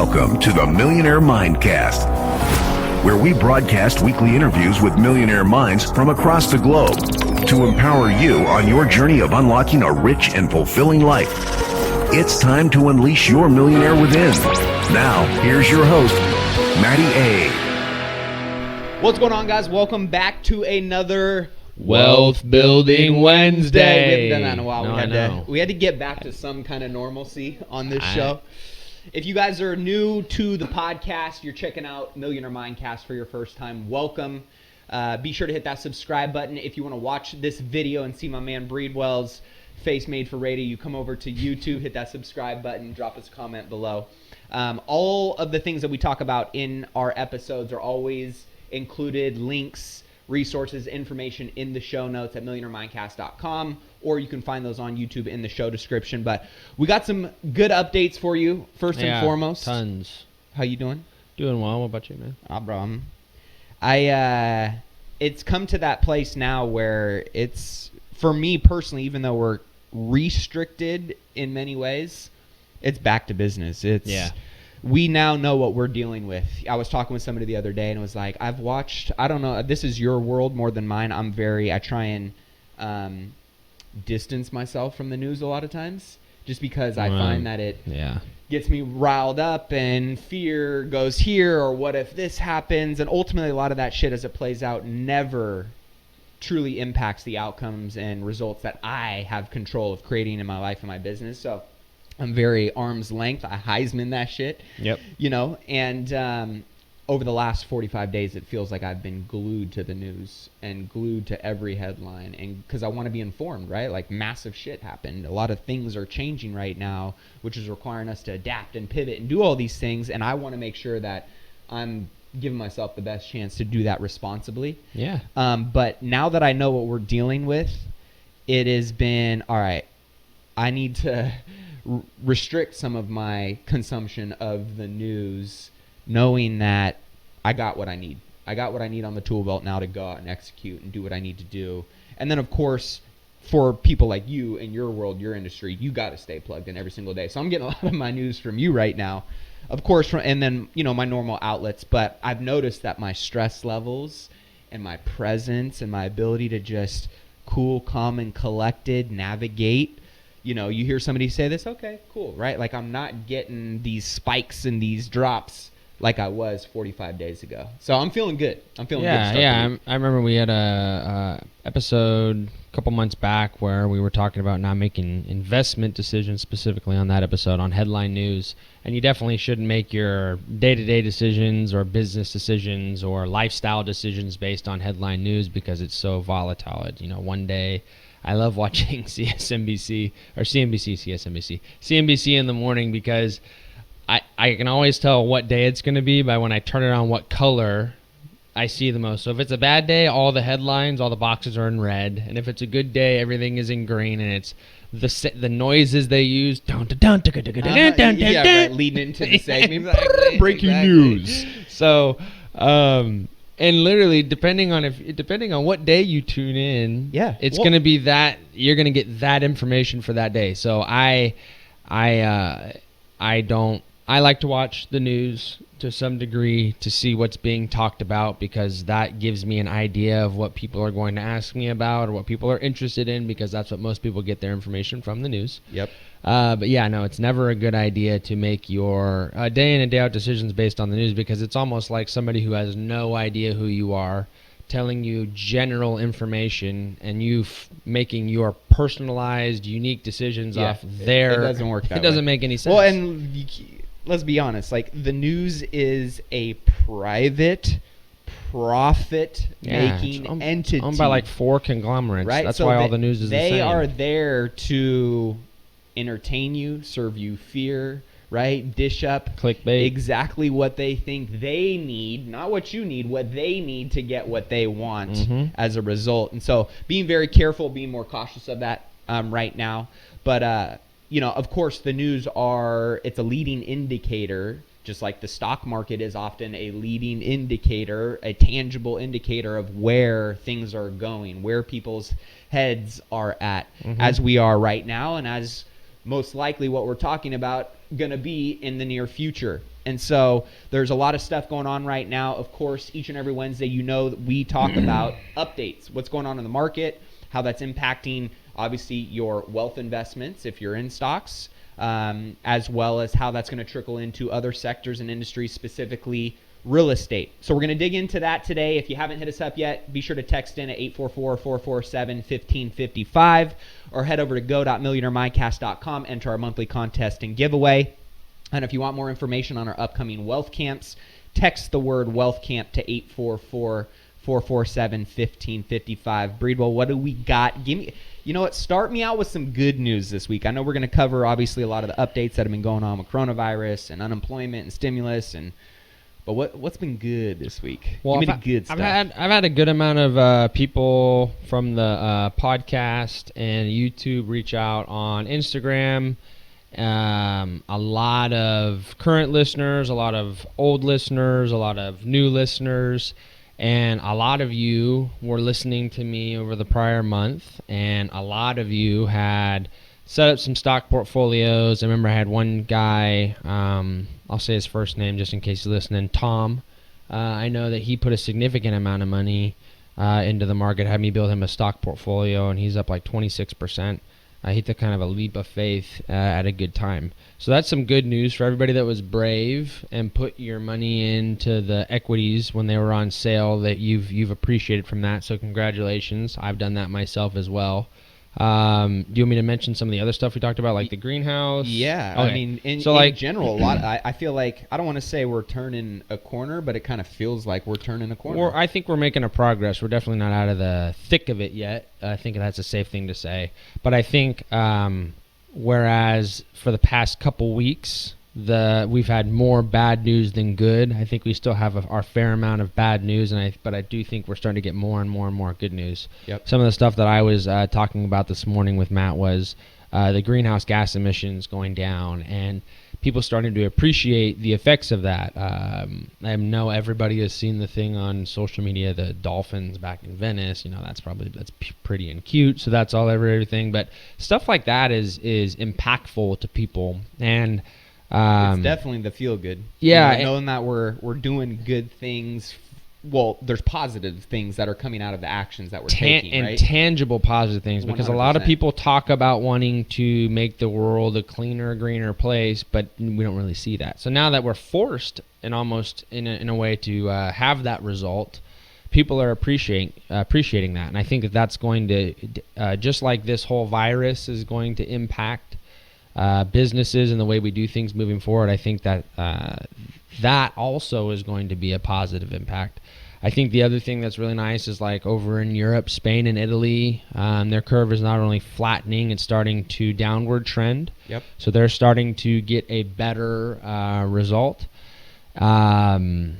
Welcome to the Millionaire Mindcast, where we broadcast weekly interviews with millionaire minds from across the globe to empower you on your journey of unlocking a rich and fulfilling life. It's time to unleash your millionaire within. Now, here's your host, Matty A. What's going on, guys? Welcome back to another Wealth Building Wednesday. We haven't done that in a while. We had to get back to some kind of normalcy on this show. If you guys are new to the podcast, you're checking out Millionaire Mindcast for your first time, welcome. Be sure to hit that subscribe button. If you want to watch this video and see my man Breedwell's face made for radio, you come over to YouTube, hit that subscribe button, drop us a comment below. All of the things that we talk about in our episodes are always included, links, resources, information in the show notes at millionairemindcast.com, or you can find those on YouTube in the show description. But we got some good updates for you, first and foremost. Tons. How you doing? Doing well. What about you, man? Bro. It's come to that place now where it's, for me personally, even though we're restricted in many ways, it's back to business. We now know what we're dealing with. I was talking with somebody the other day and it was like, I've watched, I don't know, this is your world more than mine. I try and distance myself from the news a lot of times just because I find that it gets me riled up and fear goes here, or what if this happens? And ultimately a lot of that shit as it plays out never truly impacts the outcomes and results that I have control of creating in my life and my business. So I'm very arm's length. I Heisman that shit. Yep. You know, and over the last 45 days, it feels like I've been glued to the news and glued to every headline, and because I want to be informed, right? Like, massive shit happened. A lot of things are changing right now, which is requiring us to adapt and pivot and do all these things, and I want to make sure that I'm giving myself the best chance to do that responsibly. Yeah. But now that I know what we're dealing with, it has been, all right, I need to restrict some of my consumption of the news, knowing that I got what I need. I got what I need on the tool belt now to go out and execute and do what I need to do. And then, of course, for people like you in your world, your industry, you got to stay plugged in every single day. So I'm getting a lot of my news from you right now, of course, and then, you know, my normal outlets. But I've noticed that my stress levels and my presence and my ability to just cool, calm, and collected navigate. You know, you hear somebody say this, okay, cool, right? Like, I'm not getting these spikes and these drops like I was 45 days ago. So I'm feeling good. I'm feeling good. Yeah. I remember we had a episode a couple months back where we were talking about not making investment decisions, specifically on that episode on headline news. And you definitely shouldn't make your day-to-day decisions or business decisions or lifestyle decisions based on headline news because it's so volatile. You know, one day, I love watching CNBC in the morning because I can always tell what day it's going to be by when I turn it on what color I see the most. So if it's a bad day, all the headlines, all the boxes are in red. And if it's a good day, everything is in green. And it's the noises they use. Leading into the segment. Exactly. Breaking news. So, and literally, depending on what day you tune in, it's going to be that you're going to get that information for that day. So I like to watch the news to some degree to see what's being talked about because that gives me an idea of what people are going to ask me about or what people are interested in because that's what most people get their information from, the news. Yep. But yeah, no, it's never a good idea to make your day in and day out decisions based on the news because it's almost like somebody who has no idea who you are telling you general information and you making your personalized, unique decisions off their... It doesn't work that way. It doesn't make any sense. Well, and let's be honest, like, the news is a private profit-making entity. Owned by like 4 conglomerates. Right? That's so why all the news is the same. They are there to entertain you, serve you fear, right? Dish up clickbait. Exactly what they think they need, not what you need, what they need to get what they want as a result. And so being very careful, being more cautious of that right now. But, you know, of course, the news it's a leading indicator, just like the stock market is often a leading indicator, a tangible indicator of where things are going, where people's heads are at as we are right now, and as most likely what we're talking about going to be in the near future. And so there's a lot of stuff going on right now. Of course, each and every Wednesday, we talk about updates, what's going on in the market, how that's impacting, obviously, your wealth investments if you're in stocks, as well as how that's going to trickle into other sectors and industries, specifically real estate. So we're going to dig into that today. If you haven't hit us up yet, be sure to text in at 844-447-1555 or head over to go.millionairemindcast.com, enter our monthly contest and giveaway. And if you want more information on our upcoming wealth camps, text the word wealth camp to 844-447-1555. Breedwell, what do we got? You know what? Start me out with some good news this week. I know we're going to cover, obviously, a lot of the updates that have been going on with coronavirus and unemployment and stimulus but what's been good this week? Well, Give me the good stuff. I've had a good amount of people from the podcast and YouTube reach out on Instagram. A lot of current listeners, a lot of old listeners, a lot of new listeners, and a lot of you were listening to me over the prior month, and a lot of you had set up some stock portfolios. I remember I had one guy, I'll say his first name just in case he's listening, Tom. I know that he put a significant amount of money into the market, had me build him a stock portfolio, and he's up like 26%. He took kind of a leap of faith at a good time. So that's some good news for everybody that was brave and put your money into the equities when they were on sale, that you've appreciated from that. So congratulations. I've done that myself as well. Do you want me to mention some of the other stuff we talked about, like the greenhouse? Yeah, okay. I mean, in general, a lot. I feel like, I don't want to say we're turning a corner, but it kind of feels like we're turning a corner. I think we're making a progress. We're definitely not out of the thick of it yet. I think that's a safe thing to say. But I think, whereas for the past couple weeks, we've had more bad news than good. I think we still have our fair amount of bad news, but I do think we're starting to get more and more and more good news. Yep. Some of the stuff that I was talking about this morning with Matt was the greenhouse gas emissions going down, and people starting to appreciate the effects of that. I know everybody has seen the thing on social media, the dolphins back in Venice. That's pretty and cute, so that's all everything. But stuff like that is impactful to people, and it's definitely the feel good. Yeah, knowing that we're doing good things. Well, there's positive things that are coming out of the actions that we're taking, right? And tangible positive things, because 100%. a lot of people talk about wanting to make the world a cleaner, greener place, but we don't really see that. So now that we're forced, and almost in a way, to have that result, people are appreciating that, and I think that's going to, just like this whole virus is going to impact businesses and the way we do things moving forward, I think that that also is going to be a positive impact. I think the other thing that's really nice is, like, over in Europe, Spain and Italy, their curve is not only flattening, it's starting to downward trend. Yep. So they're starting to get a better result. Gas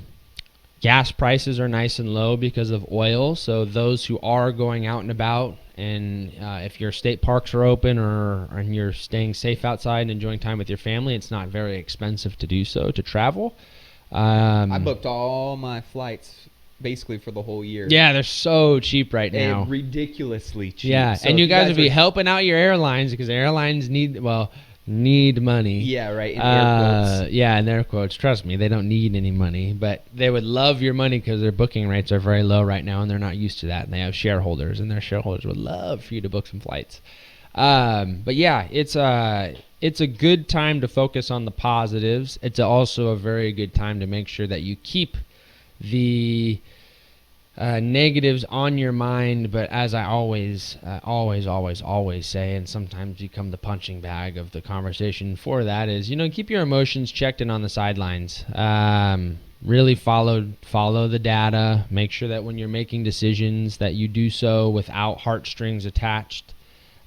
prices are nice and low because of oil, so those who are going out and about, and if your state parks are open and you're staying safe outside and enjoying time with your family, it's not very expensive to do so, to travel. I booked all my flights basically for the whole year. Yeah, they're so cheap right now. Ridiculously cheap. Yeah, so and you guys will be are helping out your airlines, because airlines need money. Yeah, right. In air quotes. Yeah, in air quotes. Trust me, they don't need any money, but they would love your money because their booking rates are very low right now, and they're not used to that. And they have shareholders, and their shareholders would love for you to book some flights. But yeah, it's a good time to focus on the positives. It's also a very good time to make sure that you keep the negatives on your mind, but as I always say, and sometimes become the punching bag of the conversation for that, is, keep your emotions checked and on the sidelines. Really follow the data. Make sure that when you're making decisions that you do so without heartstrings attached,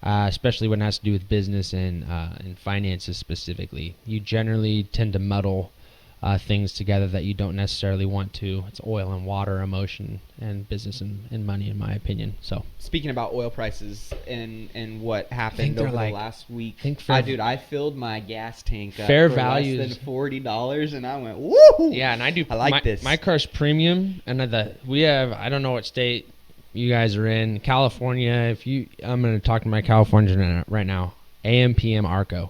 especially when it has to do with business and finances specifically. You generally tend to muddle things together that you don't necessarily want to. It's oil and water, emotion, and business and money, in my opinion. So, speaking about oil prices and what happened over the last week, I filled my gas tank up fair for values less than $40, and I went, woo! Yeah, and I like this. My car's premium, and we have, I don't know what state you guys are in, California. I'm going to talk to my Californian right now. AM/PM ARCO.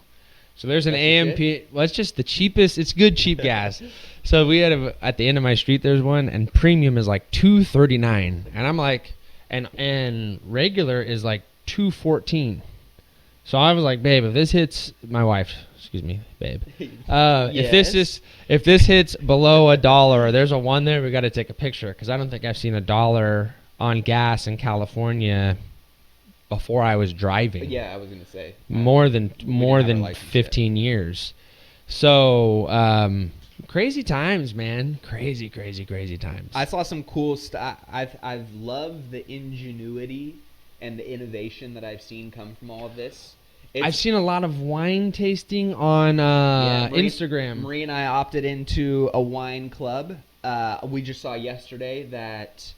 So there's an That's AMP. Well, it's just the cheapest. It's good cheap gas. So we had at the end of my street. There's one, and premium is like $2.39, and I'm like, and regular is like $2.14. So I was like, babe, if this hits my wife, excuse me, babe, if this hits below $1, or there's a 1 there, we got to take a picture, because I don't think I've seen $1 on gas in California before I was driving. Yeah, I was gonna say more than license 15 years. So crazy times, man. Crazy times. I saw some cool stuff. I've loved the ingenuity and the innovation that I've seen come from all of this. I've seen a lot of wine tasting on Instagram. Marie and I opted into a wine club. We just saw yesterday that,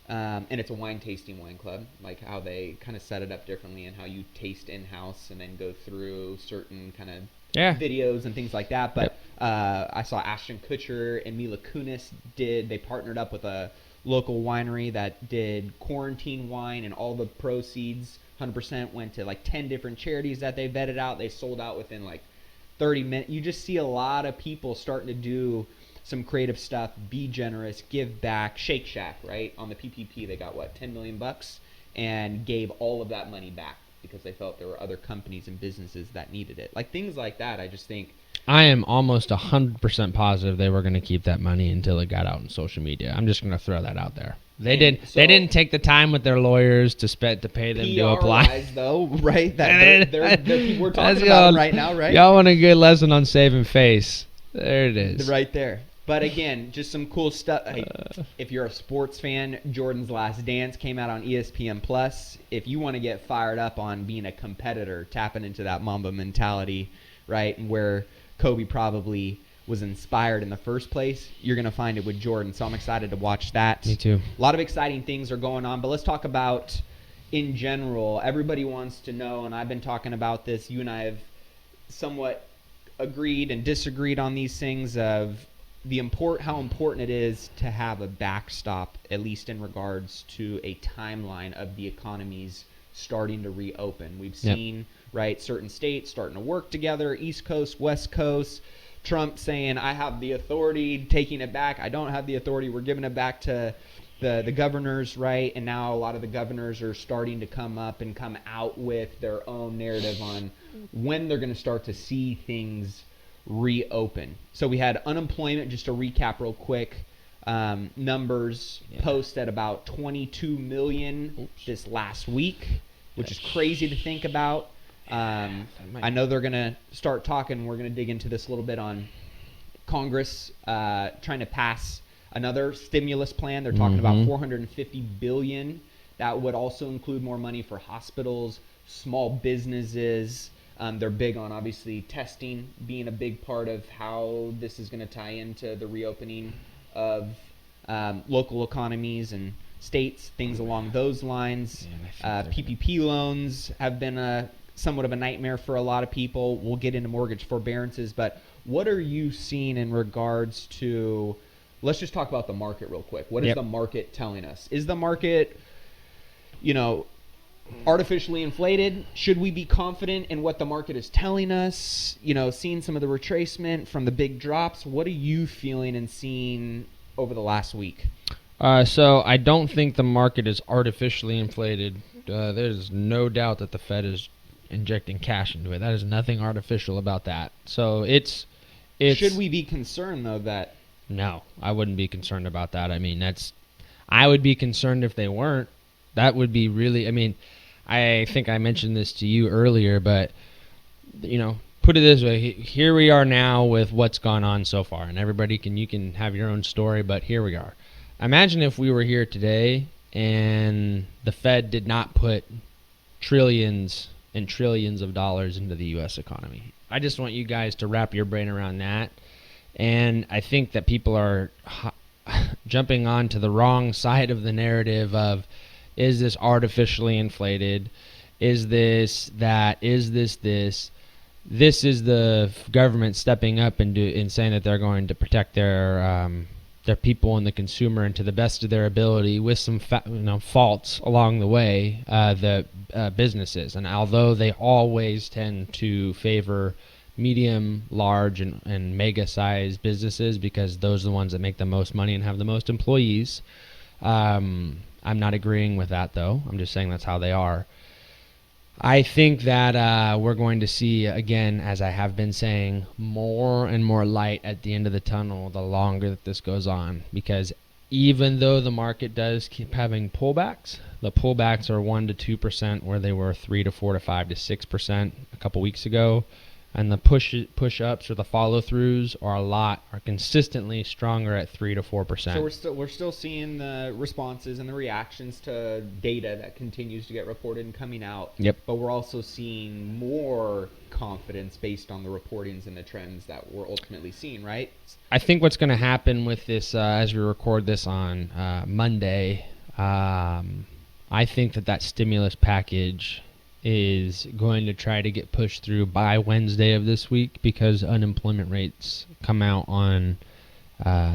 and it's a wine tasting wine club, like how they kind of set it up differently and how you taste in-house and then go through certain kind of videos and things like that. But I saw Ashton Kutcher and Mila Kunis they partnered up with a local winery that did quarantine wine, and all the proceeds 100% went to like 10 different charities that they vetted out. They sold out within like 30 minutes. You just see a lot of people starting to do some creative stuff, be generous, give back. Shake Shack, right? On the PPP, they got what, $10 million, and gave all of that money back because they felt there were other companies and businesses that needed it. Like things like that, I just think. I am almost 100% positive they were going to keep that money until it got out on social media. I'm just going to throw that out there. They didn't take the time with their lawyers to pay them to apply. PR-wise, though, right? That they're people we're talking about right now, right? Y'all want a good lesson on saving face? There it is. Right there. But again, just some cool stuff. Hey, if you're a sports fan, Jordan's Last Dance came out on ESPN Plus. If you want to get fired up on being a competitor, tapping into that Mamba mentality, right, and where Kobe probably was inspired in the first place, you're going to find it with Jordan. So I'm excited to watch that. Me too. A lot of exciting things are going on, but let's talk about, in general, everybody wants to know, and I've been talking about this, you and I have somewhat agreed and disagreed on these things of how important it is to have a backstop, at least in regards to a timeline of the economies starting to reopen. We've seen, right, certain states starting to work together, East Coast, West Coast, Trump saying, I have the authority, taking it back. I don't have the authority. We're giving it back to the governors, right? And now a lot of the governors are starting to come up and come out with their own narrative on when they're going to start to see things reopen. So we had unemployment, just to recap real quick, numbers post at about 22 million this last week, which is crazy to think about. I know they're going to start talking. We're going to dig into this a little bit on Congress trying to pass another stimulus plan. They're talking about $450 billion. That would also include more money for hospitals, small businesses. They're big on, obviously, testing being a big part of how this is going to tie into the reopening of local economies and states, things along those lines. PPP loans have been somewhat of a nightmare for a lot of people. We'll get into mortgage forbearances, but what are you seeing in regards to, let's just talk about the market real quick. What is the market telling us? Is the market, artificially inflated? Should we be confident in what the market is telling us? Seeing some of the retracement from the big drops, what are you feeling and seeing over the last week? So I don't think the market is artificially inflated. There's no doubt that the Fed is injecting cash into it. That is nothing artificial about that. So it's should we be concerned though that? No, I wouldn't be concerned about that. I mean, I would be concerned if they weren't. That would be really, I think I mentioned this to you earlier, but put it this way, here we are now with what's gone on so far, and you can have your own story, but here we are. Imagine if we were here today and the Fed did not put trillions and trillions of dollars into the U.S. economy. I just want you guys to wrap your brain around that. And I think that people are jumping onto the wrong side of the narrative of, is this artificially inflated? Is this that? Is this this? This is the government stepping up and saying that they're going to protect their people and the consumer, and to the best of their ability, with some faults along the way, the businesses. And although they always tend to favor medium, large, and mega size businesses, because those are the ones that make the most money and have the most employees. I'm not agreeing with that, though. I'm just saying that's how they are. I think that we're going to see, again, as I have been saying, more and more light at the end of the tunnel the longer that this goes on. Because even though the market does keep having pullbacks, the pullbacks are 1% to 2% where they were 3 to 4 to 5 to 6% a couple weeks ago. And the push-ups or the follow-throughs are consistently stronger at 3 to 4%. So we're still seeing the responses and the reactions to data that continues to get reported and coming out. Yep. But we're also seeing more confidence based on the reportings and the trends that we're ultimately seeing, right? I think what's going to happen with this, as we record this on Monday, I think that stimulus package is going to try to get pushed through by Wednesday of this week, because unemployment rates come out on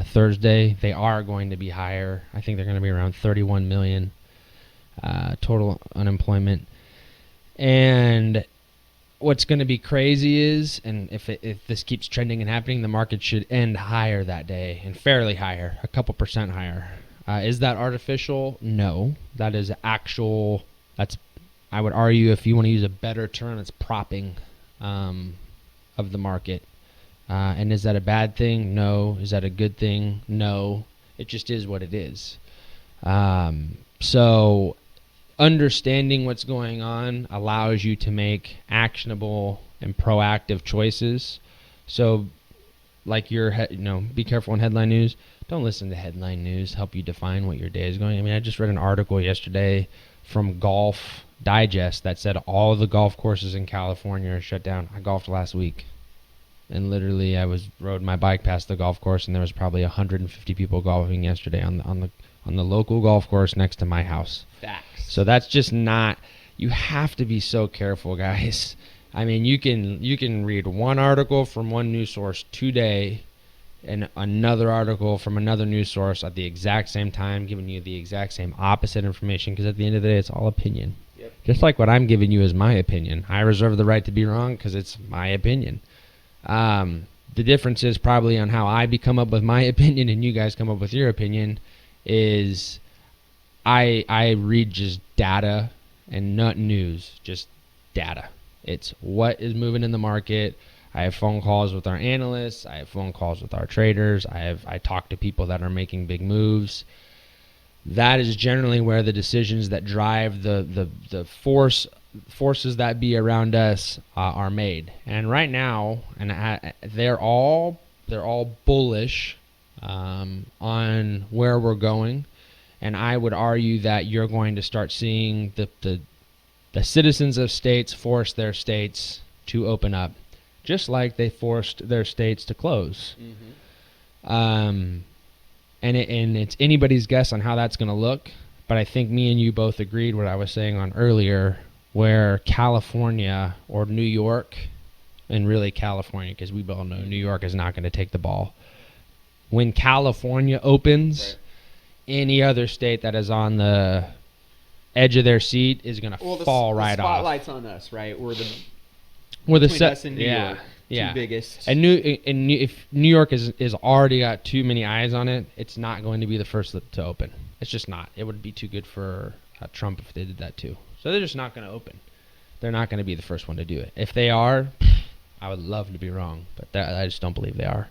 Thursday. They are going to be higher. I think they're going to be around 31 million total unemployment. And what's going to be crazy is, and if this keeps trending and happening, the market should end higher that day, and fairly higher, a couple percent higher. Is that artificial? No. That is actual. I would argue, if you want to use a better term, it's propping of the market. And is that a bad thing? No. Is that a good thing? No. It just is what it is. So understanding what's going on allows you to make actionable and proactive choices. So like be careful on headline news. Don't listen to headline news help you define what your day is going. I mean, I just read an article yesterday from Golf Digest that said all the golf courses in California are shut down. I golfed last week, and literally I rode my bike past the golf course, and there was probably 150 people golfing yesterday on the local golf course next to my house. Facts. So that's just not. You have to be so careful, guys. I mean, you can read one article from one news source today, and another article from another news source at the exact same time, giving you the exact same opposite information, because at the end of the day, it's all opinion. Yep. Just like what I'm giving you is my opinion. I reserve the right to be wrong because it's my opinion. The difference is probably on how I come up with my opinion and you guys come up with your opinion is I read just data and not news, just data. It's what is moving in the market. I have phone calls with our analysts. I have phone calls with our traders. I talk to people that are making big moves. That is generally where the decisions that drive the forces that be around us are made. And right now, they're all bullish on where we're going. And I would argue that you're going to start seeing the citizens of states force their states to open up, just like they forced their states to close. Mm-hmm. And it's anybody's guess on how that's going to look. But I think me and you both agreed what I was saying on earlier, where California or New York, and really California, because we all know New York is not going to take the ball. When California opens, any other state that is on the edge of their seat is going to fall right off. The spotlight's on us, right? We're us in New York. Two biggest. And if New York is already got too many eyes on it, it's not going to be the first to open. It's just not. It would be too good for Trump if they did that too. So they're just not going to open. They're not going to be the first one to do it. If they are, I would love to be wrong, but I just don't believe they are.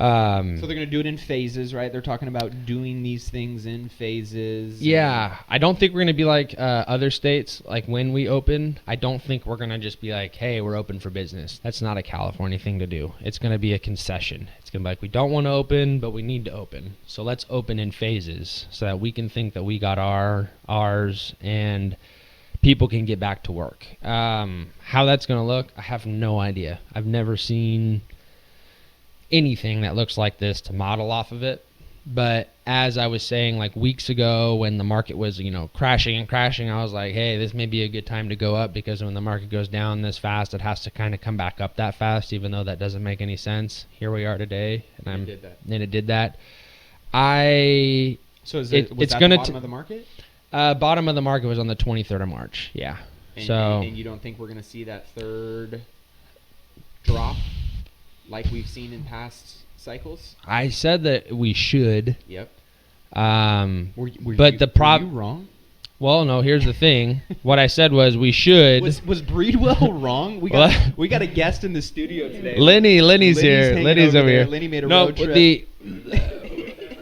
So they're going to do it in phases, right? They're talking about doing these things in phases. Yeah. I don't think we're going to be like other states. Like when we open, I don't think we're going to just be like, hey, we're open for business. That's not a California thing to do. It's going to be a concession. It's going to be like, we don't want to open, but we need to open. So let's open in phases so that we can think that we got ours and people can get back to work. How that's going to look, I have no idea. I've never seen anything that looks like this to model off of it. But as I was saying, like weeks ago when the market was, crashing and crashing, I was like, hey, this may be a good time to go up, because when the market goes down this fast, it has to kind of come back up that fast, even though that doesn't make any sense. Here we are today, and it did that. So was that the bottom of the market? Bottom of the market was on the 23rd of March. Yeah. And you don't think we're going to see that third drop like we've seen in past cycles? I said that we should. Yep. Were you wrong? Well, no. Here's the thing. What I said was we should. Was Breedwell wrong? We got a guest in the studio today. Lenny's here. Lenny's over here. Lenny made a road trip.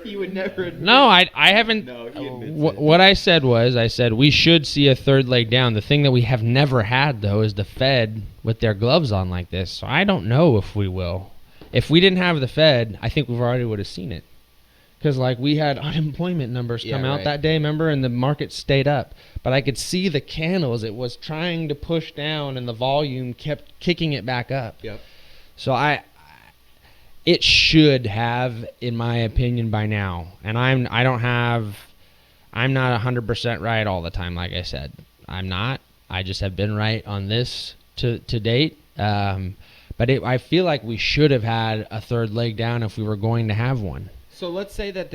You would never. No, I haven't. No, he admits what I said was, I said we should see a third leg down. The thing that we have never had, though, is the Fed with their gloves on like this. So I don't know if we will. If we didn't have the Fed, I think we already would have seen it. Because, like, we had unemployment numbers come out that day, remember? And the market stayed up. But I could see the candles. It was trying to push down, and the volume kept kicking it back up. Yep. So it should have, in my opinion, by now. And I'm not 100% right all the time, like I said. I'm not. I just have been right on this to date. But I feel like we should have had a third leg down if we were going to have one. So let's say that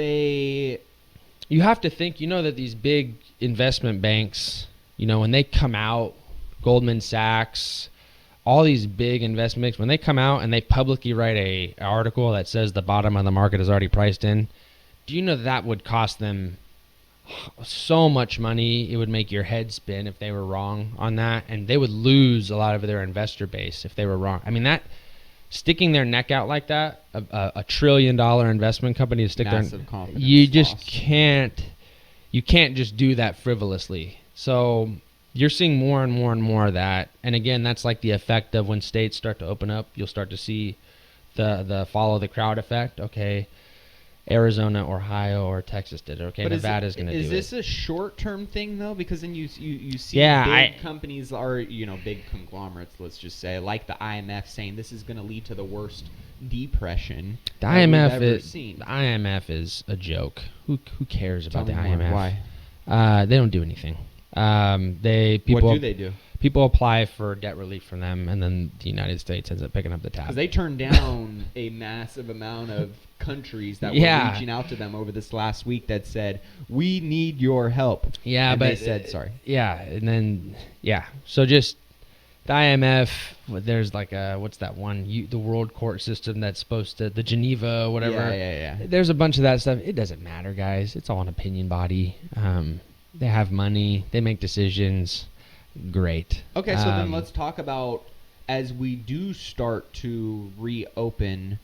you have to think, that these big investment banks, when they come out, Goldman Sachs, all these big investment banks, when they come out and they publicly write an article that says the bottom of the market is already priced in, do you know that would cost them so much money? It would make your head spin if they were wrong on that, and they would lose a lot of their investor base if they were wrong. I mean, that sticking their neck out like that, a $1 trillion investment company to stick massive confidence you just loss. can't just do that frivolously. So you're seeing more and more and more of that. And again, that's like the effect of when states start to open up, you'll start to see the follow the crowd effect. Okay, Arizona, Ohio, or Texas did it. Okay, but Nevada's going to do it. Is this a short-term thing, though? Because then you see big companies are, big conglomerates, let's just say, like the IMF saying this is going to lead to the worst depression the that we've IMF ever is seen. The IMF is a joke. Who cares about the Tell me more. IMF? Why? They don't do anything. What do they do? People apply for debt relief from them, and then the United States ends up picking up the tab. Because they turned down a massive amount of countries that were reaching out to them over this last week that said, we need your help. Yeah, and but they said, sorry. Yeah, and then, so just the IMF, there's like what's that one, the world court system that's supposed to, the Geneva, whatever. Yeah. There's a bunch of that stuff. It doesn't matter, guys. It's all an opinion body. They have money. They make decisions. Great. Okay, so then let's talk about, as we do start to reopen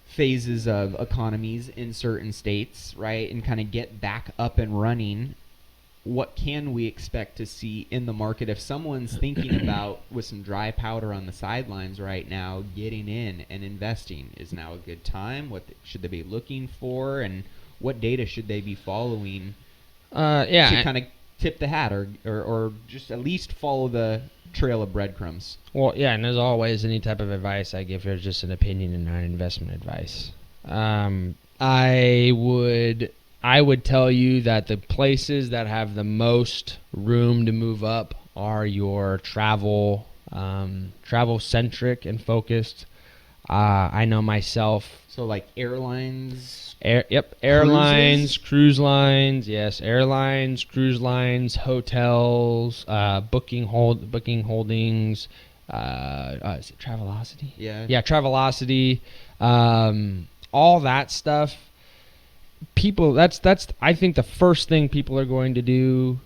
phases of economies in certain states, right, and kind of get back up and running, what can we expect to see in the market if someone's thinking about, with some dry powder on the sidelines right now, getting in and investing? Is now a good time? What should they be looking for, and what data should they be following to kind of tip the hat or just at least follow the trail of breadcrumbs? Well, yeah, and as always, any type of advice I give here is just an opinion and not investment advice. I would tell you that the places that have the most room to move up are your travel centric and focused. I know myself. So like airlines. Airlines, cruise lines. Yes, airlines, cruise lines, hotels, booking holdings. Is it Travelocity? Yeah, Travelocity. All that stuff. People, that's. I think the first thing people are going to do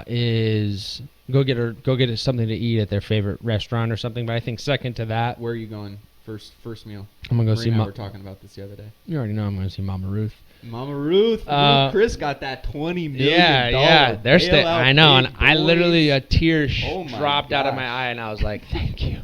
is go get something to eat at their favorite restaurant or something. But I think second to that, where are you going? First meal. I'm gonna go see. We were talking about this the other day. You already know I'm gonna see Mama Ruth. Mama Ruth. Chris got that $20 million. Yeah. I know, and I literally a tear dropped out of gosh. my eye, and I was like, "Thank you."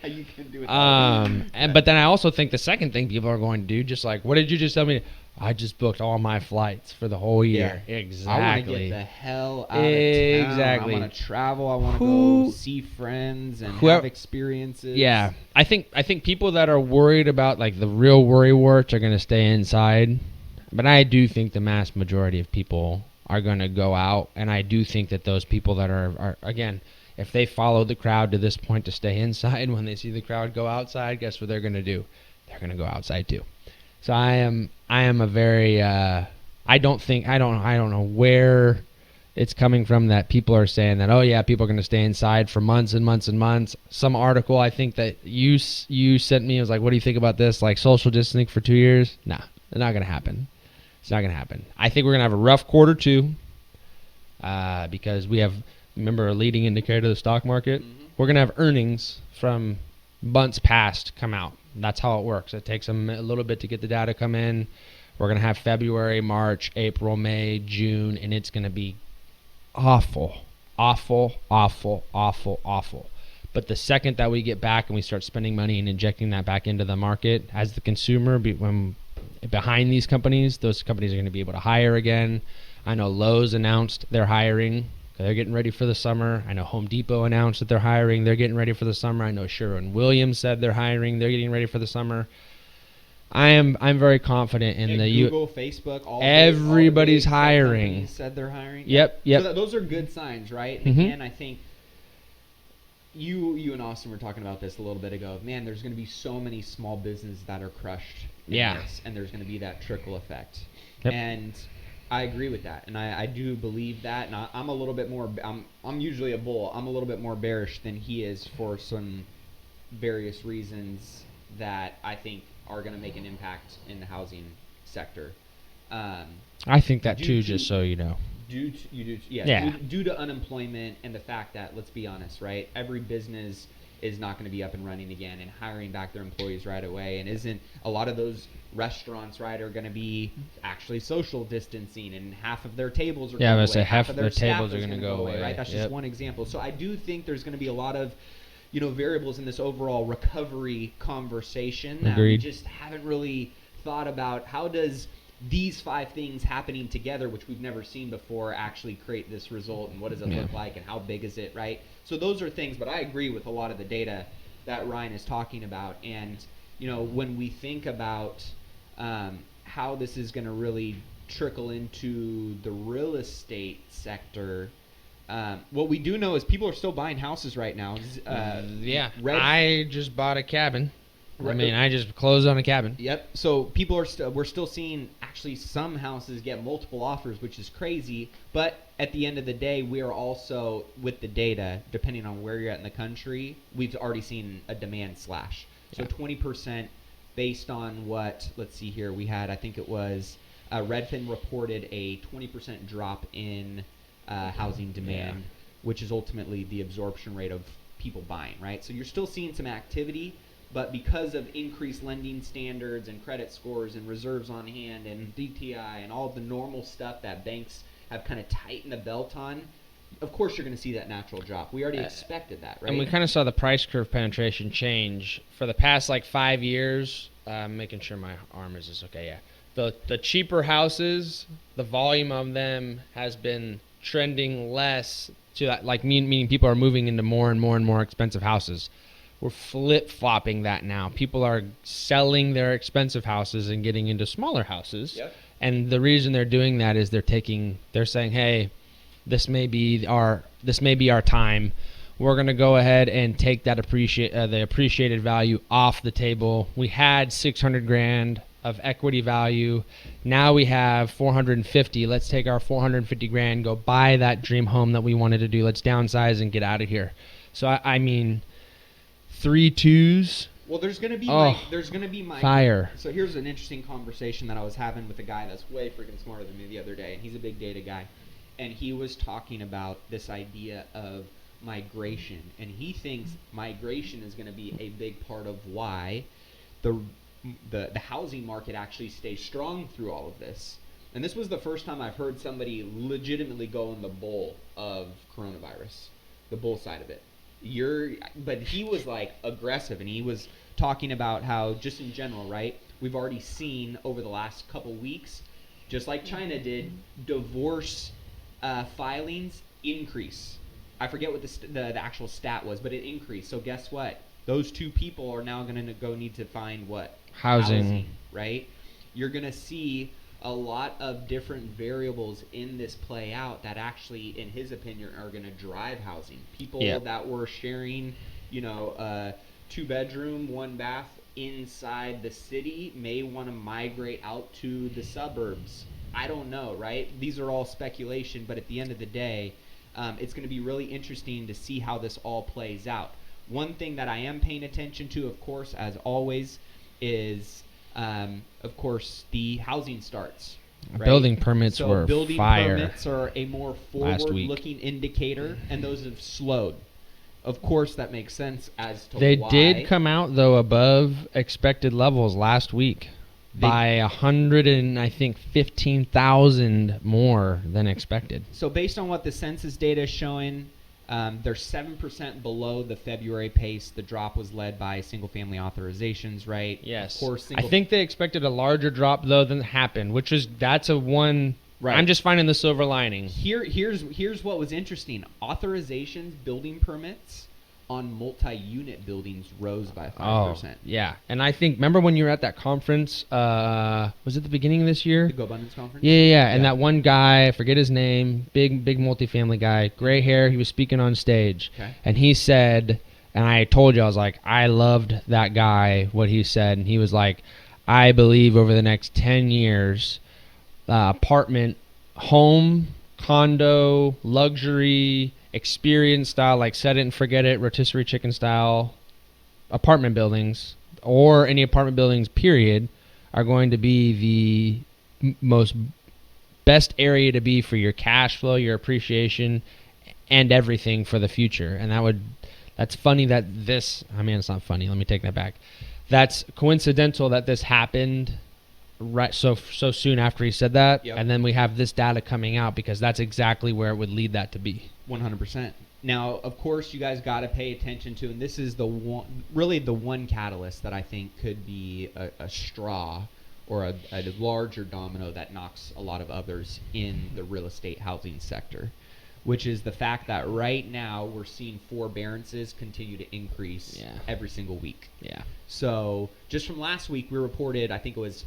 You can do it. But then I also think the second thing people are going to do, just like, what did you just tell me? I just booked all my flights for the whole year. Yeah. Exactly. I want to get the hell out of town. Exactly. I want to travel. I want to go see friends and have experiences. Yeah. I think people that are worried about like the real worry warts are going to stay inside. But I do think the mass majority of people are going to go out. And I do think that those people that are again, if they follow the crowd to this point to stay inside, when they see the crowd go outside, guess what they're going to do? They're going to go outside too. So I am a very I don't know where It's coming from that people are saying that, oh yeah, people are going to stay inside for months and months and months. Some article I think that you sent me was like, what do you think about this? Like social distancing for 2 years? Nah, it's not going to happen. It's not going to happen. I think we're going to have a rough quarter two because we have, remember, a leading indicator of the stock market. Mm-hmm. We're going to have earnings from months past come out. That's how it works. It takes them a little bit to get the data come in. We're going to have February, March, April, May, June, and it's going to be awful. But the second that we get back and we start spending money and injecting that back into the market as the consumer, when behind these companies, those companies are going to be able to hire again. I know Lowe's announced they're hiring. They're getting ready for the summer. I know Home Depot announced that they're hiring. They're getting ready for the summer. I know Sherwin-Williams said they're hiring. They're getting ready for the summer. I'm very confident in the Google, Facebook, everybody's hiring. Said they're hiring. Yep. So those are good signs, right? And again, I think you and Austin were talking about this a little bit ago. Man, there's going to be so many small businesses that are crushed. And there's going to be that trickle effect. Yep. And I agree with that, and I do believe that. And I'm a little bit more. I'm usually a bull. I'm a little bit more bearish than he is for some various reasons that I think are going to make an impact in the housing sector. I think that too, just so you know. Due to unemployment and the fact that, let's be honest, right? Every business is not going to be up and running again and hiring back their employees right away. And isn't a lot of those restaurants, right, are going to be actually social distancing, and half of their tables are going to go away. Half of their tables are going to go away. Right? That's just one example. So I do think there's going to be a lot of variables in this overall recovery conversation that we just haven't really thought about. How does these 5 things happening together, which we've never seen before, actually create this result, and what does it look like, and how big is it, right? So those are things, but I agree with a lot of the data that Ryan is talking about. And, when we think about how this is going to really trickle into the real estate sector, what we do know is people are still buying houses right now. I just bought a cabin. I just closed on a cabin. Yep. So people are we're still seeing actually some houses get multiple offers, which is crazy. But at the end of the day, we are also, with the data, depending on where you're at in the country, we've already seen a demand slash. So 20% based on what, let's see here, we had, I think it was, Redfin reported a 20% drop in housing demand, which is ultimately the absorption rate of people buying, right? So you're still seeing some activity, but because of increased lending standards and credit scores and reserves on hand and DTI and all the normal stuff that banks have kind of tightened the belt on, of course you're going to see that natural drop. We already expected that, right? And we kind of saw the price curve penetration change for the past 5 years. Making sure my arm is just okay. Yeah, the cheaper houses, the volume of them has been trending less to that, meaning people are moving into more and more and more expensive houses. We're flip-flopping that now. People are selling their expensive houses and getting into smaller houses. Yep. And the reason they're doing that is they're saying, hey, this may be our time. We're going to go ahead and take that the appreciated value off the table. We had $600,000 of equity value. Now we have 450. Let's take our 450 grand, go buy that dream home that we wanted to do. Let's downsize and get out of here. So I mean, 3 2s. Well, there's going to be fire. So here's an interesting conversation that I was having with a guy that's way freaking smarter than me the other day, and he's a big data guy, and he was talking about this idea of migration, and he thinks migration is going to be a big part of why the housing market actually stays strong through all of this. And this was the first time I've heard somebody legitimately go in the bull of coronavirus, the bull side of it. But he was aggressive, and he was talking about how just in general, right, we've already seen over the last couple weeks, just like China did, divorce filings increase. I forget what the actual stat was, but it increased. So guess what? Those 2 people are now going to go need to find what? Housing, right? You're going to see a lot of different variables in this play out that actually, in his opinion, are going to drive housing. People that were sharing, 2-bedroom, 1-bath inside the city may want to migrate out to the suburbs I don't know, right? These are all speculation, but at the end of the day, it's going to be really interesting to see how this all plays out. One thing that I am paying attention to, of course, as always, is, of course, the housing starts. Right? Building permits were building fire permits are a more forward-looking indicator, and those have slowed. Of course, that makes sense as to They why. did come out, though, above expected levels last week by 100 and I think 15,000 more than expected. So based on what the census data is showing, they're 7% below the February pace. The drop was led by single-family authorizations, right? Yes. Of course, I think they expected a larger drop, though, than happened, which is that's a one. Right. I'm just finding the silver lining. Here's what was interesting. Authorizations, building permits on multi-unit buildings rose by 5%. Oh, yeah. And I think, remember when you were at that conference, was it the beginning of this year? The Go Abundance Conference? Yeah. And that one guy, I forget his name, big multifamily guy, gray hair, he was speaking on stage. Okay. And he said, and I told you, I was like, I loved that guy, what he said. And he was like, I believe over the next 10 years, apartment, home, condo, luxury, experience style, like set it and forget it, rotisserie chicken style apartment buildings, or any apartment buildings period, are going to be the most best area to be for your cash flow, your appreciation, and everything for the future. And that's funny that this, I mean, it's not funny, let me take that back. That's coincidental that this happened right so soon after he said that. Yep. And then we have this data coming out because that's exactly where it would lead that to be. 100%. Now, of course, you guys got to pay attention to, and this is the one catalyst that I think could be a straw or a larger domino that knocks a lot of others in the real estate housing sector, which is the fact that right now we're seeing forbearances continue to increase every single week. Yeah. So just from last week, we reported, I think it was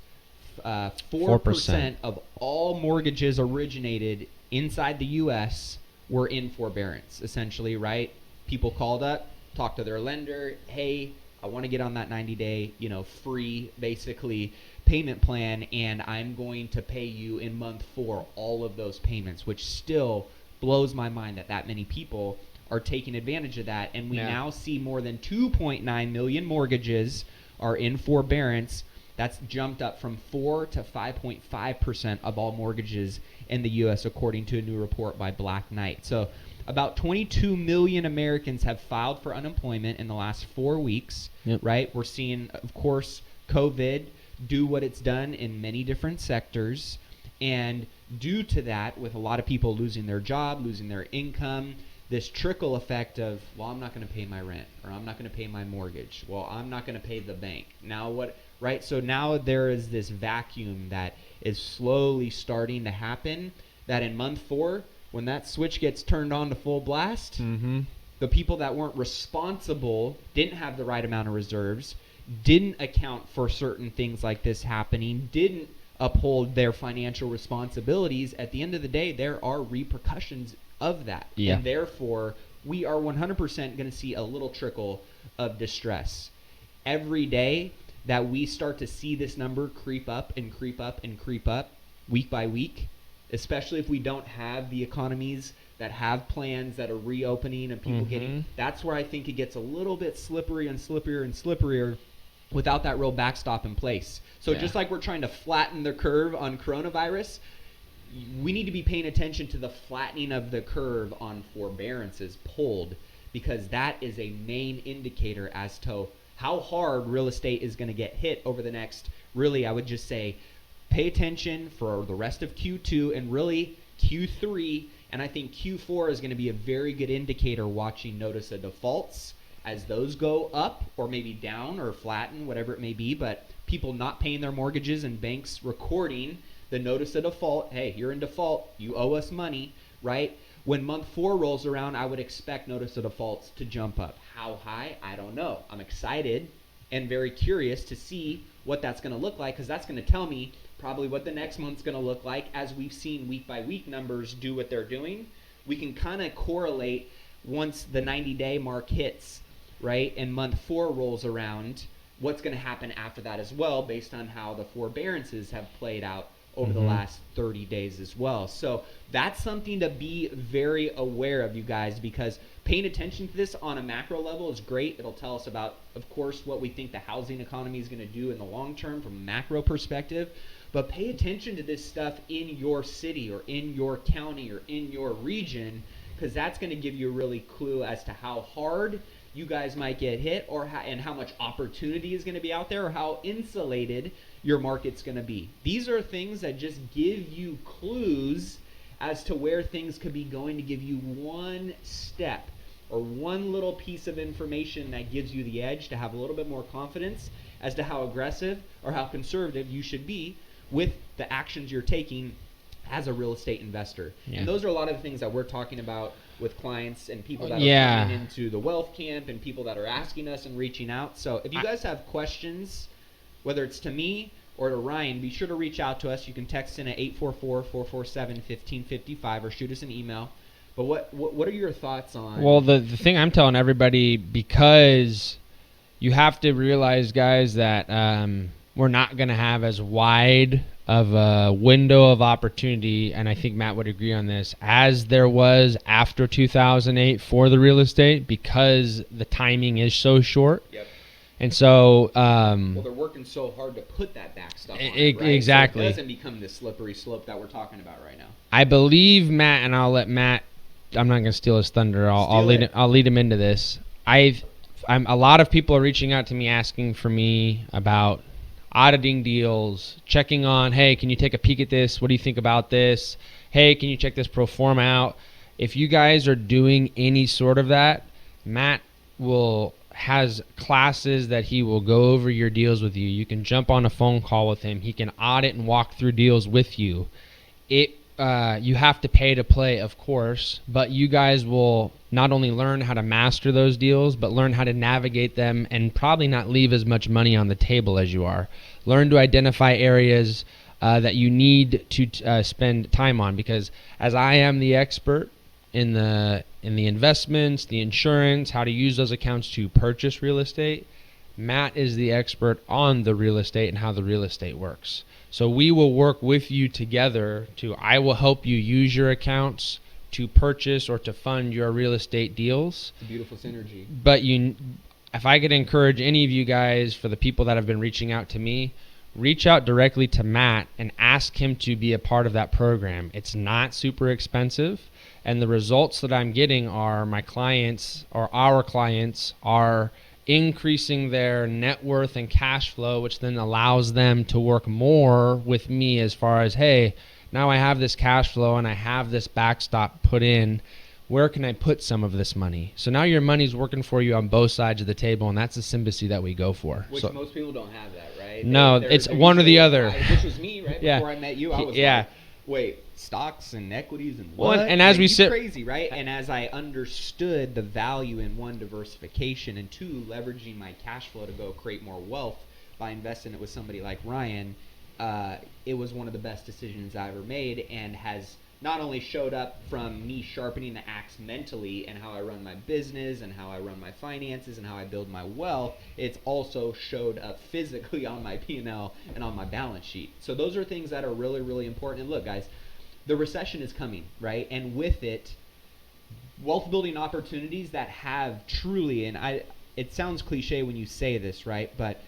4% of all mortgages originated inside the U.S. were in forbearance, essentially, right? People called up, talked to their lender, hey, I want to get on that 90-day, free, basically, payment plan, and I'm going to pay you in month 4 all of those payments, which still blows my mind that many people are taking advantage of that. And we now see more than 2.9 million mortgages are in forbearance. That's jumped up from 4 to 5.5% of all mortgages in the U.S., according to a new report by Black Knight. So about 22 million Americans have filed for unemployment in the last 4 weeks, right? We're seeing, of course, COVID do what it's done in many different sectors. And due to that, with a lot of people losing their job, losing their income, this trickle effect of, well, I'm not going to pay my rent, or I'm not going to pay my mortgage. Well, I'm not going to pay the bank. Now what? Right? So now there is this vacuum that is slowly starting to happen, that in month 4, when that switch gets turned on to full blast, the people that weren't responsible, didn't have the right amount of reserves, didn't account for certain things like this happening, didn't uphold their financial responsibilities, at the end of the day, there are repercussions of that. Yeah. And therefore, we are 100% going to see a little trickle of distress. Every day that we start to see this number creep up and creep up and creep up week by week, especially if we don't have the economies that have plans that are reopening and people getting, that's where I think it gets a little bit slippery and slipperier and slipperier without that real backstop in place. So just like we're trying to flatten the curve on coronavirus, we need to be paying attention to the flattening of the curve on forbearances pulled, because that is a main indicator as to how hard real estate is going to get hit over the next, really, I would just say, pay attention for the rest of Q2 and really Q3. And I think Q4 is going to be a very good indicator, watching notice of defaults as those go up or maybe down or flatten, whatever it may be. But people not paying their mortgages and banks recording the notice of default. Hey, you're in default. You owe us money, right? When month 4 rolls around, I would expect notice of defaults to jump up. How high? I don't know. I'm excited and very curious to see what that's going to look like, because that's going to tell me probably what the next month's going to look like. As we've seen week by week numbers do what they're doing, we can kind of correlate once the 90-day mark hits, right, and month 4 rolls around, what's going to happen after that as well, based on how the forbearances have played out over the last 30 days as well. So that's something to be very aware of, you guys, because paying attention to this on a macro level is great. It'll tell us about, of course, what we think the housing economy is going to do in the long term from a macro perspective. But pay attention to this stuff in your city or in your county or in your region, because that's going to give you a really clue as to how hard you guys might get hit, or how much opportunity is going to be out there, or how insulated your market's going to be. These are things that just give you clues as to where things could be going, to give you one step or one little piece of information that gives you the edge to have a little bit more confidence as to how aggressive or how conservative you should be with the actions you're taking as a real estate investor. Yeah. And those are a lot of the things that we're talking about with clients and people that are coming into the wealth camp, and people that are asking us and reaching out. So if you guys have questions, whether it's to me or to Ryan, be sure to reach out to us. You can text in at 844-447-1555 or shoot us an email. But what are your thoughts on... Well, the thing I'm telling everybody, because you have to realize, guys, that we're not going to have as wide of a window of opportunity, and I think Matt would agree on this, as there was after 2008 for the real estate, because the timing is so short. Yep. And so... well, they're working so hard to put that backstop on it, right? Exactly. So it doesn't become this slippery slope that we're talking about right now. I believe Matt, and I'll let Matt... I'm not going to steal his thunder. I'll lead him into this. A lot of people are reaching out to me asking for me about auditing deals, checking on, hey, can you take a peek at this? What do you think about this? Hey, can you check this pro forma out? If you guys are doing any sort of that, Matt has classes that he will go over your deals with you. You can jump on a phone call with him. He can audit and walk through deals with you. You have to pay to play, of course, but you guys will not only learn how to master those deals, but learn how to navigate them and probably not leave as much money on the table as you are. Learn to identify areas that you need to spend time on, because as I am the expert in the investments, the insurance, how to use those accounts to purchase real estate, Matt is the expert on the real estate and how the real estate works. So we will work with you together I will help you use your accounts to purchase or to fund your real estate deals. It's a beautiful synergy. But if I could encourage any of you guys, for the people that have been reaching out to me, reach out directly to Matt and ask him to be a part of that program. It's not super expensive, and the results that I'm getting are our clients are increasing their net worth and cash flow, which then allows them to work more with me as far as, hey, now I have this cash flow and I have this backstop put in. Where can I put some of this money? So now your money's working for you on both sides of the table, and that's the sympathy that we go for. Which most people don't have that, right? No, it's one or the other. Which was me, right? Yeah. Before I met you, I was like, wait, stocks and equities and what? Well, and as we sit... crazy, right? And as I understood the value in, one, diversification, and two, leveraging my cash flow to go create more wealth by investing it with somebody like Ryan, it was one of the best decisions I ever made, and has not only showed up from me sharpening the axe mentally and how I run my business and how I run my finances and how I build my wealth, it's also showed up physically on my P&L and on my balance sheet. So those are things that are really, really important. And look, guys, the recession is coming, right? And with it, wealth building opportunities that have truly, and it sounds cliche when you say this, right? But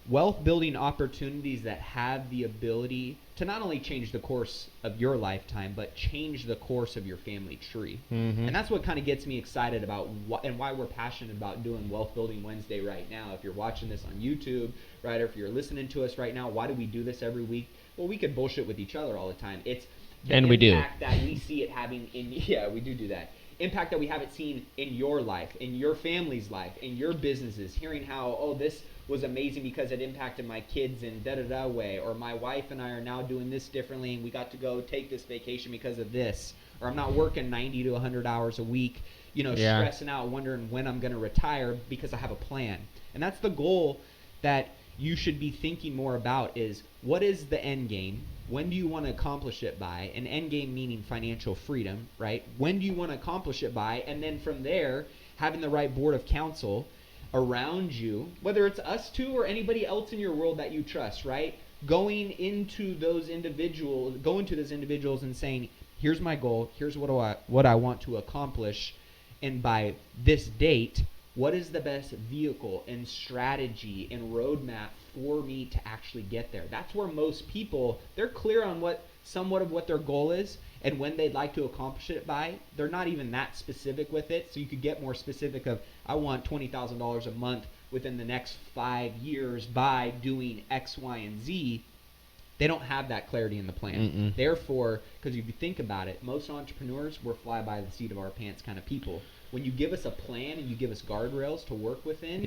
wealth building opportunities that have the ability to not only change the course of your lifetime, but change the course of your family tree. Mm-hmm. And that's what kind of gets me excited about and why we're passionate about doing Wealth Building Wednesday right now. If you're watching this on YouTube, right, or if you're listening to us right now, why do we do this every week? Well, we could bullshit with each other all the time. It's the impact that we see it having we do that. Impact that we haven't seen in your life, in your family's life, in your businesses, hearing how, this was amazing because it impacted my kids in da-da-da way, or my wife and I are now doing this differently and we got to go take this vacation because of this, or I'm not working 90 to 100 hours a week, stressing out, wondering when I'm going to retire because I have a plan. And that's the goal that you should be thinking more about, is what is the end game? When do you want to accomplish it by? An end game meaning financial freedom, right? When do you want to accomplish it by? And then from there, having the right board of counsel around you, whether it's us two or anybody else in your world that you trust, right? going to those individuals and saying, here's my goal, here's what I want to accomplish, and by this date, what is the best vehicle and strategy and roadmap for me to actually get there? That's where most people, they're clear on somewhat of what their goal is and when they'd like to accomplish it by. They're not even that specific with it. So you could get more specific of, I want $20,000 a month within the next 5 years by doing X, Y, and Z. They don't have that clarity in the plan. Mm-mm. Therefore, because if you think about it, most entrepreneurs, we're fly by the seat of our pants kind of people. When you give us a plan and you give us guardrails to work within,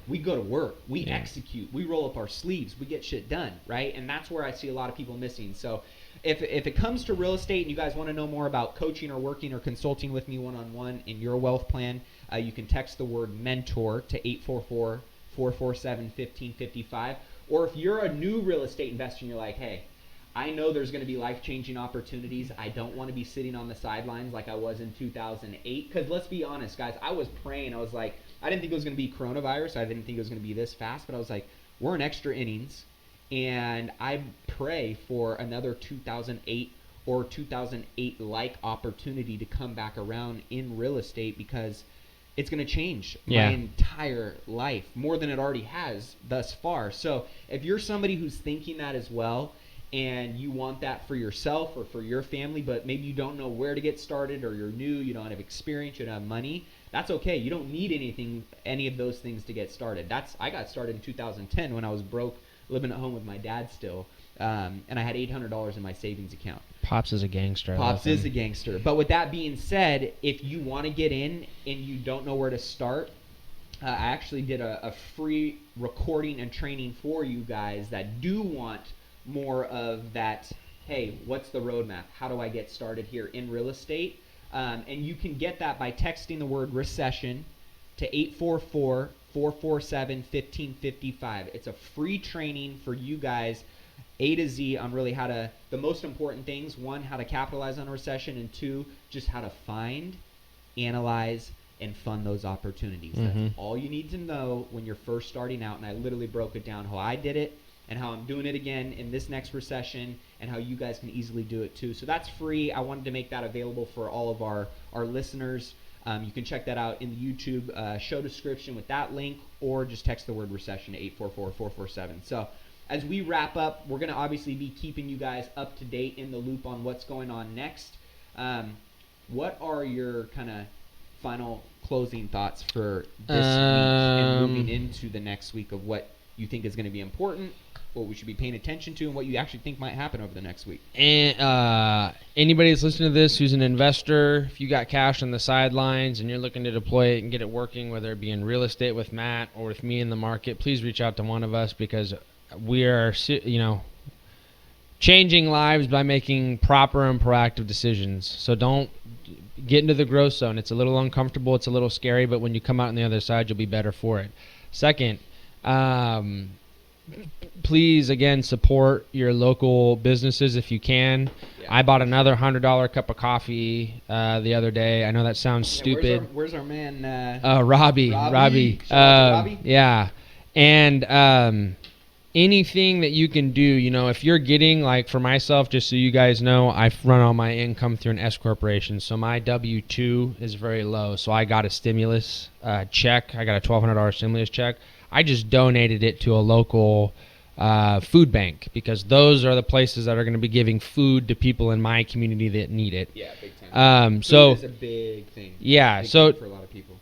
we go to work, we execute, we roll up our sleeves, we get shit done, right? And that's where I see a lot of people missing. So if it comes to real estate and you guys want to know more about coaching or working or consulting with me one-on-one in your wealth plan, you can text the word mentor to 844-447-1555. Or if you're a new real estate investor and you're like, hey, I know there's going to be life-changing opportunities. I don't want to be sitting on the sidelines like I was in 2008. Because let's be honest, guys, I was praying. I was like, I didn't think it was going to be coronavirus. I didn't think it was going to be this fast. But I was like, we're in extra innings. And I pray for another 2008 or 2008-like opportunity to come back around in real estate, because it's going to change my entire life more than it already has thus far. So if you're somebody who's thinking that as well, and you want that for yourself or for your family, but maybe you don't know where to get started, or you're new, you don't have experience, you don't have money, that's okay. You don't need any of those things to get started. I got started in 2010 when I was broke, living at home with my dad still, and I had $800 in my savings account. Pops is a gangster. Pops is a gangster. But with that being said, if you want to get in and you don't know where to start, I actually did a free recording and training for you guys that do want more of that, hey, what's the roadmap? How do I get started here in real estate? And you can get that by texting the word recession to 844-447-1555. It's a free training for you guys, A to Z, on really the most important things. One, how to capitalize on a recession, and two, just how to find, analyze, and fund those opportunities. Mm-hmm. That's all you need to know when you're first starting out. And I literally broke it down how I did it, and how I'm doing it again in this next recession, and how you guys can easily do it too. So that's free. I wanted to make that available for all of our listeners. You can check that out in the YouTube show description with that link, or just text the word recession to 844-447. So as we wrap up, we're going to obviously be keeping you guys up to date, in the loop on what's going on next. What are your kind of final closing thoughts for this week and moving into the next week, of what you think is going to be important, what we should be paying attention to, and what you actually think might happen over the next week? And anybody that's listening to this who's an investor, if you got cash on the sidelines and you're looking to deploy it and get it working, whether it be in real estate with Matt or with me in the market, please reach out to one of us, because we are, changing lives by making proper and proactive decisions. So don't get into the growth zone. It's a little uncomfortable, it's a little scary, but when you come out on the other side, you'll be better for it. Second, please, again, support your local businesses if you can. Yeah. I bought another $100 cup of coffee the other day. I know that sounds stupid. Where's our man? Robbie. Robbie. Yeah. And anything that you can do, if you're getting, like for myself, just so you guys know, I run all my income through an S corporation. So my W-2 is very low. So I got a stimulus check. I got a $1,200 stimulus check. I just donated it to a local food bank, because those are the places that are going to be giving food to people in my community that need it. Yeah, big time. Food is a big thing. Yeah, big so thing for a lot of people.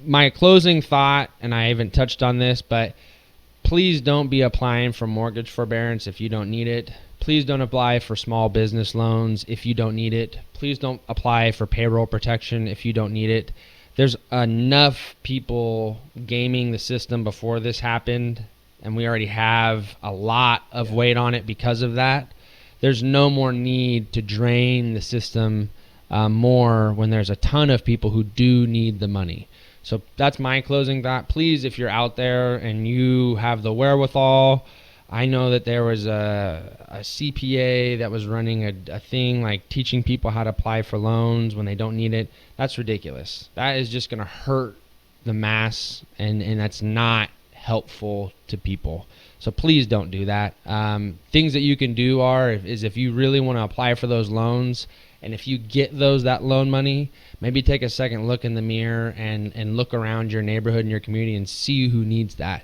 My closing thought, and I haven't touched on this, but please don't be applying for mortgage forbearance if you don't need it. Please don't apply for small business loans if you don't need it. Please don't apply for payroll protection if you don't need it. There's enough people gaming the system before this happened, and we already have a lot of weight on it because of that. There's no more need to drain the system more when there's a ton of people who do need the money. So that's my closing thought. Please, if you're out there and you have the wherewithal, I know that there was a CPA that was running a thing like teaching people how to apply for loans when they don't need it. That's ridiculous. That is just going to hurt the mass, and that's not helpful to people. So please don't do that. Things that you can do is if you really want to apply for those loans, and if you get that loan money, maybe take a second look in the mirror and look around your neighborhood and your community and see who needs that.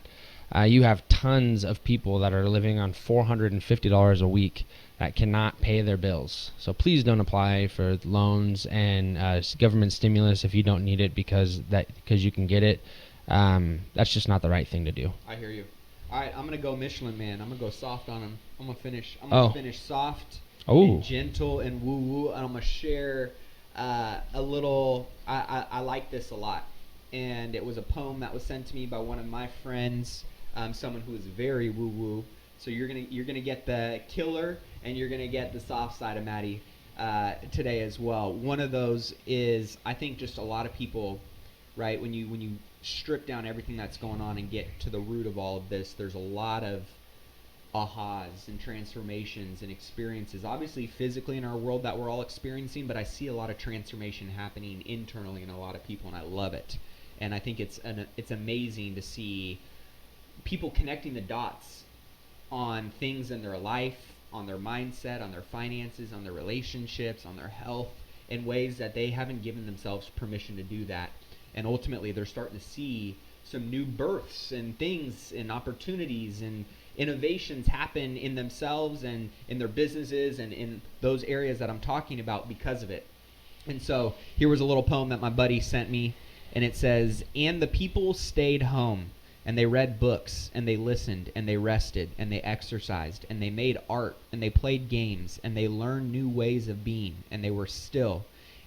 You have tons of people that are living on $450 a week that cannot pay their bills. So please don't apply for loans and government stimulus if you don't need it because you can get it. That's just not the right thing to do. I hear you. All right, I'm gonna go Michelin Man. I'm gonna go soft on him. I'm gonna finish soft and gentle and woo woo. And I'm gonna share a little. I like this a lot, and it was a poem that was sent to me by one of my friends, someone who is very woo woo. So you're gonna get the killer and you're gonna get the soft side of Matty today as well. One of those is, I think, just a lot of people, right? When you strip down everything that's going on and get to the root of all of this, there's a lot of ahas and transformations and experiences, obviously physically in our world that we're all experiencing, but I see a lot of transformation happening internally in a lot of people, and I love it. And I think it's amazing to see people connecting the dots on things in their life, on their mindset, on their finances, on their relationships, on their health, in ways that they haven't given themselves permission to do that. And ultimately, they're starting to see some new births and things and opportunities and innovations happen in themselves and in their businesses and in those areas that I'm talking about because of it. And so here was a little poem that my buddy sent me, and it says, "And the people stayed home, and they read books, and they listened, and they rested, and they exercised, and they made art, and they played games, and they learned new ways of being, and they were still.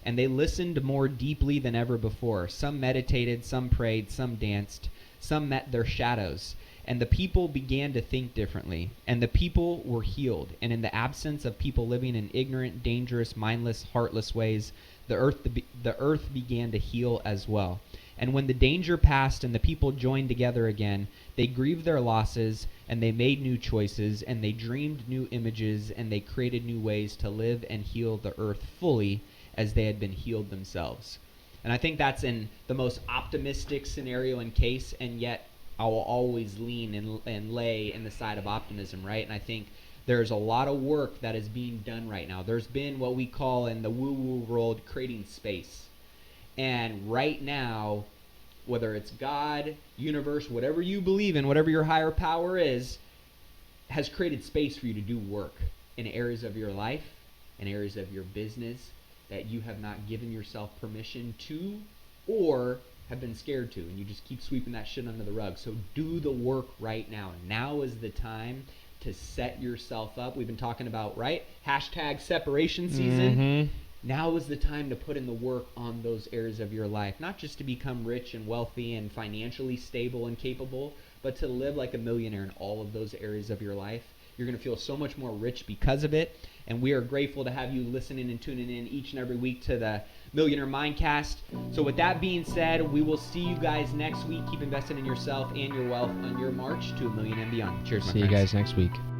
And they listened more deeply than ever before. Some meditated, some prayed, some danced, some met their shadows. And the people began to think differently. And the people were healed. And in the absence of people living in ignorant, dangerous, mindless, heartless ways, the earth began to heal as well. And when the danger passed and the people joined together again, they grieved their losses, and they made new choices, and they dreamed new images, and they created new ways to live and heal the earth fully, as they had been healed themselves." And I think that's in the most optimistic scenario and case, and yet I will always lean and lay in the side of optimism, right? And I think there's a lot of work that is being done right now. There's been what we call in the woo-woo world creating space. And right now, whether it's God, universe, whatever you believe in, whatever your higher power is, has created space for you to do work in areas of your life, in areas of your business, that you have not given yourself permission to or have been scared to, and you just keep sweeping that shit under the rug. So do the work right now. Now is the time to set yourself up. We've been talking about, right? Hashtag separation season. Mm-hmm. Now is the time to put in the work on those areas of your life, not just to become rich and wealthy and financially stable and capable, but to live like a millionaire in all of those areas of your life. You're going to feel so much more rich because of it. And we are grateful to have you listening and tuning in each and every week to the Millionaire Mindcast. So with that being said, we will see you guys next week. Keep investing in yourself and your wealth on your march to $1 million and beyond. Cheers, my friends. See you guys next week.